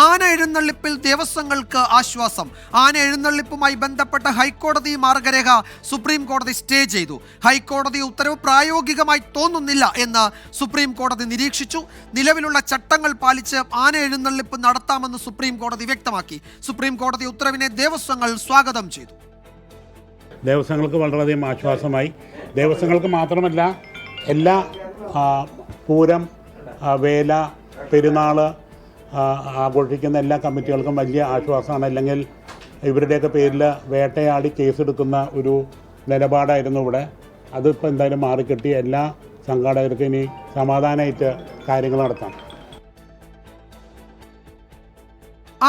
ആന എഴുന്നള്ളിപ്പിൽ ദേവസ്വങ്ങൾക്ക് ആശ്വാസം. ആന എഴുന്നള്ളിപ്പുമായി ബന്ധപ്പെട്ട ഹൈക്കോടതി മാർഗരേഖ സുപ്രീം കോടതി സ്റ്റേ ചെയ്തു. ഹൈക്കോടതി ഉത്തരവ് പ്രായോഗികമായി തോന്നുന്നില്ല എന്ന് സുപ്രീം കോടതി നിരീക്ഷിച്ചു. നിലവിലുള്ള ചട്ടങ്ങൾ പാലിച്ച് ആന എഴുന്നള്ളിപ്പ് നടത്താമെന്ന് സുപ്രീം കോടതി വ്യക്തമാക്കി. സുപ്രീം കോടതി ഉത്തരവിനെ ദേവസ്വങ്ങൾ സ്വാഗതം ചെയ്തു. ദേവസ്വങ്ങൾക്ക് വളരെയധികം ആശ്വാസമായി. ദേവസ്വങ്ങൾക്ക് മാത്രമല്ല, എല്ലാ പൂരം, വേല, പെരുന്നാൾ ആഘോഷിക്കുന്ന എല്ലാ കമ്മിറ്റികൾക്കും വലിയ ആശ്വാസമാണ്. അല്ലെങ്കിൽ ഇവരുടെയൊക്കെ പേരിൽ വേട്ടയാടി കേസെടുക്കുന്ന ഒരു നിലപാടായിരുന്നു ഇവിടെ. അതിപ്പോൾ എന്തായാലും മാറിക്കിട്ടി. എല്ലാ സംഘാടകർക്കും ഇനി സമാധാനമായിട്ട് കാര്യങ്ങൾ നടത്താം.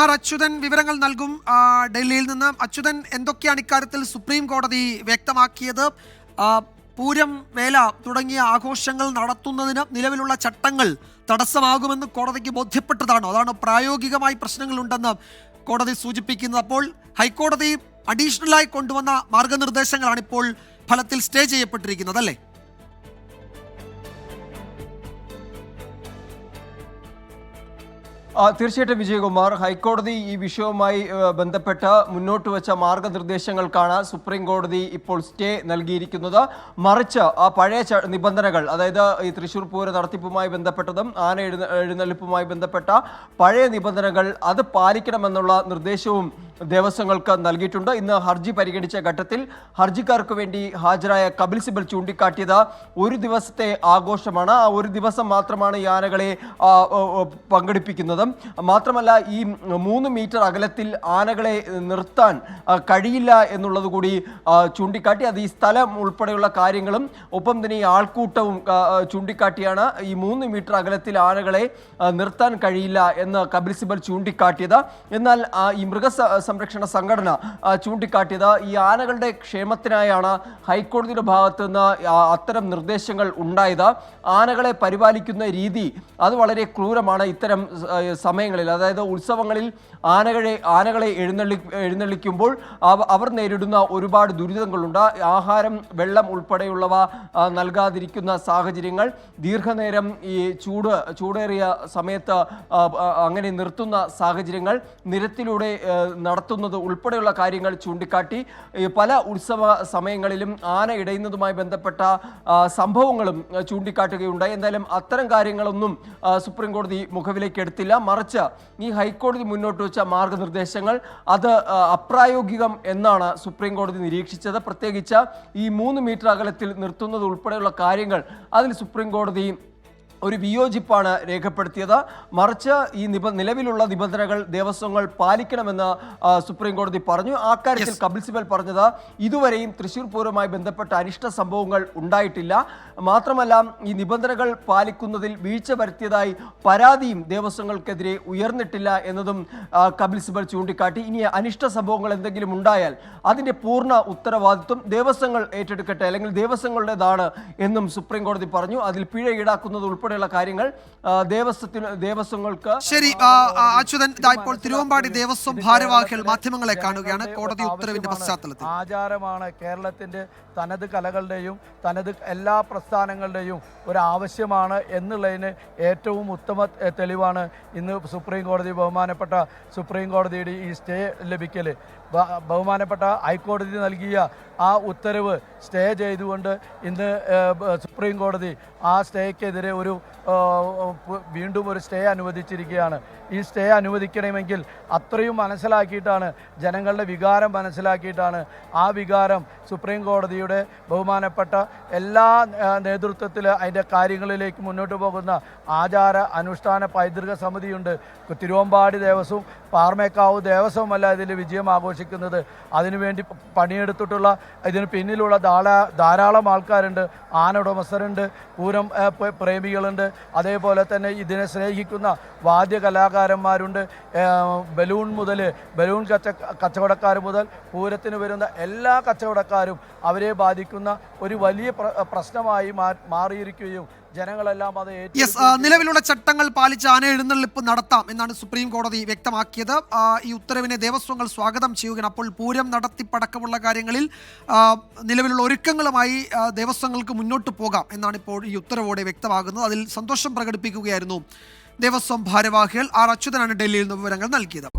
ആർ അച്യുതൻ വിവരങ്ങൾ നൽകും ഡൽഹിയിൽ നിന്ന്. അച്യുതൻ, എന്തൊക്കെയാണ് ഇക്കാര്യത്തിൽ സുപ്രീം കോടതി വ്യക്തമാക്കിയത്? പൂരം, വേല തുടങ്ങിയ ആഘോഷങ്ങൾ നടത്തുന്നതിന് നിലവിലുള്ള ചട്ടങ്ങൾ തടസ്സമാകുമെന്ന് കോടതിക്ക് ബോധ്യപ്പെട്ടതാണോ? അതാണ് പ്രായോഗികമായി പ്രശ്നങ്ങളുണ്ടെന്ന് കോടതി സൂചിപ്പിക്കുന്നത്. അപ്പോൾ ഹൈക്കോടതി അഡീഷണലായി കൊണ്ടുവന്ന മാർഗനിർദ്ദേശങ്ങളാണ് ഇപ്പോൾ ഫലത്തിൽ സ്റ്റേ ചെയ്യപ്പെട്ടിരിക്കുന്നത്, അല്ലേ? തീർച്ചയായിട്ടും വിജയകുമാർ, ഹൈക്കോടതി ഈ വിഷയവുമായി ബന്ധപ്പെട്ട് മുന്നോട്ട് വെച്ച മാർഗനിർദ്ദേശങ്ങൾക്കാണ് സുപ്രീം കോടതി ഇപ്പോൾ സ്റ്റേ നൽകിയിരിക്കുന്നത്. മറിച്ച് ആ പഴയ നിബന്ധനകൾ, അതായത് ഈ തൃശ്ശൂർ പൂര നടത്തിപ്പുമായി ബന്ധപ്പെട്ടതും ആന എഴുന്നള്ളിപ്പുമായി ബന്ധപ്പെട്ട പഴയ നിബന്ധനകൾ അത് പാലിക്കണമെന്നുള്ള നിർദ്ദേശവും ദേവസ്വങ്ങൾക്ക് നൽകിയിട്ടുണ്ട്. ഇന്ന് ഹർജി പരിഗണിച്ച ഘട്ടത്തിൽ ഹർജിക്കാർക്ക് വേണ്ടി ഹാജരായ കപിൽ സിബൽ ചൂണ്ടിക്കാട്ടിയത് ഒരു ദിവസത്തെ ആഘോഷമാണ്. ആ ഒരു ദിവസം മാത്രമാണ് ഈ ആനകളെ പങ്കെടുപ്പിക്കുന്നത്. മാത്രമല്ല, ഈ 3 മീറ്റർ അകലത്തിൽ ആനകളെ നിർത്താൻ കഴിയില്ല എന്നുള്ളത് കൂടി ചൂണ്ടിക്കാട്ടി. അത് ഈ സ്ഥലം ഉൾപ്പെടെയുള്ള കാര്യങ്ങളും ഒപ്പം തന്നെ ഈ ആൾക്കൂട്ടവും ചൂണ്ടിക്കാട്ടിയാണ് ഈ 3 മീറ്റർ അകലത്തിൽ ആനകളെ നിർത്താൻ കഴിയില്ല എന്ന് കപിൽ സിബൽ ചൂണ്ടിക്കാട്ടിയത്. എന്നാൽ ഈ മൃഗസംരക്ഷണ സംഘടന ചൂണ്ടിക്കാട്ടിയത് ഈ ആനകളുടെ ക്ഷേമത്തിനായാണ് ഹൈക്കോടതിയുടെ ഭാഗത്ത് നിന്ന് അത്തരം നിർദ്ദേശങ്ങൾ ഉണ്ടായത്. ആനകളെ പരിപാലിക്കുന്ന രീതി അത് വളരെ ക്രൂരമാണ്. ഇത്തരം സമയങ്ങളിൽ, അതായത് ഉത്സവങ്ങളിൽ ആനകളെ എഴുന്നള്ളിക്കുമ്പോൾ അവർ നേരിടുന്ന ഒരുപാട് ദുരിതങ്ങളുണ്ട്. ആഹാരം, വെള്ളം ഉൾപ്പെടെയുള്ളവ നൽകാതിരിക്കുന്ന സാഹചര്യങ്ങൾ, ദീർഘനേരം ഈ ചൂടേറിയ സമയത്ത് അങ്ങനെ നിർത്തുന്ന സാഹചര്യങ്ങൾ, നിരത്തിലൂടെ നടത്തുന്നത് ഉൾപ്പെടെയുള്ള കാര്യങ്ങൾ ചൂണ്ടിക്കാട്ടി പല ഉത്സവ സമയങ്ങളിലും ആന ഇടയുന്നതുമായി ബന്ധപ്പെട്ട സംഭവങ്ങളും ചൂണ്ടിക്കാട്ടുകയുണ്ടായി. എന്തായാലും അത്തരം കാര്യങ്ങളൊന്നും സുപ്രീം കോടതി മുഖവിലേക്ക് എടുത്തില്ല. മറിച്ച് ഈ ഹൈക്കോടതി മുന്നോട്ട് വെച്ച മാർഗനിർദ്ദേശങ്ങൾ അത് അപ്രായോഗികം എന്നാണ് സുപ്രീം കോടതി നിരീക്ഷിച്ചത്. പ്രത്യേകിച്ച് ഈ 3 മീറ്റർ അകലത്തിൽ നിർത്തുന്നത് ഉൾപ്പെടെയുള്ള കാര്യങ്ങൾ അതിൽ സുപ്രീം കോടതി ഒരു വിയോജിപ്പാണ് രേഖപ്പെടുത്തിയത്. മറിച്ച് ഈ നിലവിലുള്ള നിബന്ധനകൾ ദേവസ്വങ്ങൾ പാലിക്കണമെന്ന് സുപ്രീം കോടതി പറഞ്ഞു. ആ കാര്യത്തിൽ കപിൽ സിബൽ പറഞ്ഞത് ഇതുവരെയും തൃശ്ശൂർ പൂരവുമായി ബന്ധപ്പെട്ട അനിഷ്ട സംഭവങ്ങൾ ഉണ്ടായിട്ടില്ല. മാത്രമല്ല, ഈ നിബന്ധനകൾ പാലിക്കുന്നതിൽ വീഴ്ച വരുത്തിയതായി പരാതിയും ദേവസ്വങ്ങൾക്കെതിരെ ഉയർന്നിട്ടില്ല എന്നതും കപിൽ സിബൽ ചൂണ്ടിക്കാട്ടി. ഇനി അനിഷ്ട സംഭവങ്ങൾ എന്തെങ്കിലും ഉണ്ടായാൽ അതിൻ്റെ പൂർണ്ണ ഉത്തരവാദിത്വം ദേവസ്വങ്ങൾ ഏറ്റെടുക്കട്ടെ, അല്ലെങ്കിൽ ദേവസ്വങ്ങളുടേതാണ് എന്നും സുപ്രീം കോടതി പറഞ്ഞു. അതിൽ പിഴ ഈടാക്കുന്നത് ഉൾപ്പെടെ കാര്യങ്ങൾ ദേവസ്വങ്ങൾക്ക്. ശരി അച്യുതൻ, ഇപ്പോൾ തിരുവമ്പാടി ദേവസ്വം ഭാരവാഹികൾ മാധ്യമങ്ങളെ കാണുകയാണ്. കോടതി ഉത്തരവിന്റെ പശ്ചാത്തലത്തിൽ ആചാരമാണ് കേരളത്തിന്റെ തനത് കലകളുടെയും തനത് എല്ലാ പ്രസ്ഥാനങ്ങളുടെയും ഒരു ആവശ്യമാണ് എന്നുള്ളതിന് ഏറ്റവും ഉത്തമ തെളിവാണ് ഇന്ന് ബഹുമാനപ്പെട്ട സുപ്രീം കോടതിയുടെ ഈ സ്റ്റേ ലഭിക്കൽ. ബഹുമാനപ്പെട്ട ഹൈക്കോടതി നൽകിയ ആ ഉത്തരവ് സ്റ്റേ ചെയ്തുകൊണ്ട് ഇന്ന് സുപ്രീം കോടതി ആ സ്റ്റേക്കെതിരെ വീണ്ടും ഒരു സ്റ്റേ അനുവദിച്ചിരിക്കുകയാണ്. ഈ സ്റ്റേ അനുവദിക്കണമെങ്കിൽ അത്രയും മനസ്സിലാക്കിയിട്ടാണ്, ജനങ്ങളുടെ വികാരം മനസ്സിലാക്കിയിട്ടാണ്. ആ വികാരം സുപ്രീം കോടതിയുടെ ബഹുമാനപ്പെട്ട എല്ലാ നേതൃത്വത്തിൽ അതിൻ്റെ കാര്യങ്ങളിലേക്ക് മുന്നോട്ട് പോകുന്ന ആചാര അനുഷ്ഠാന പൈതൃക സമിതിയുണ്ട്. തിരുവമ്പാടി ദേവസ്വം, പാറമേക്കാവ് ദേവസ്വമല്ല ഇതിൽ വിജയം ആഘോഷിക്കുന്നത്. അതിനുവേണ്ടി പണിയെടുത്തിട്ടുള്ള, ഇതിന് പിന്നിലുള്ള ധാരാളം ആൾക്കാരുണ്ട്. ആന ഉടമസ്ഥരുണ്ട്, പൂരം പ്രേമികളുണ്ട്, അതേപോലെ തന്നെ ഇതിനെ സ്നേഹിക്കുന്ന വാദ്യ കലാകാരന്മാരുണ്ട്. ബലൂൺ കച്ചവടക്കാർ മുതൽ പൂരത്തിന് വരുന്ന എല്ലാ കച്ചവടക്കാരും അവരെ ബാധിക്കുന്ന ഒരു വലിയ പ്രശ്നമായി മാറിയിരിക്കുകയും ജനങ്ങളെല്ലാം അത് നിലവിലുള്ള ചട്ടങ്ങൾ പാലിച്ച് ആന എഴുന്നള്ളിപ്പ് നടത്താം എന്നാണ് സുപ്രീം കോടതി വ്യക്തമാക്കിയത്. ഈ ഉത്തരവിനെ ദേവസ്വങ്ങൾ സ്വാഗതം ചെയ്യുകയാണ്. അപ്പോൾ പൂരം നടത്തിപ്പടക്കമുള്ള കാര്യങ്ങളിൽ നിലവിലുള്ള ഒരുക്കങ്ങളുമായി ദേവസ്വങ്ങൾക്ക് മുന്നോട്ട് പോകാം എന്നാണ് ഇപ്പോൾ ഈ ഉത്തരവോടെ വ്യക്തമാകുന്നത്. അതിൽ സന്തോഷം പ്രകടിപ്പിക്കുകയായിരുന്നു ദേവസ്വം ഭാരവാഹികൾ ആർ അച്യുതനാണ് ഡൽഹിയിൽ നിന്ന് വിവരങ്ങൾ നൽകിയത്.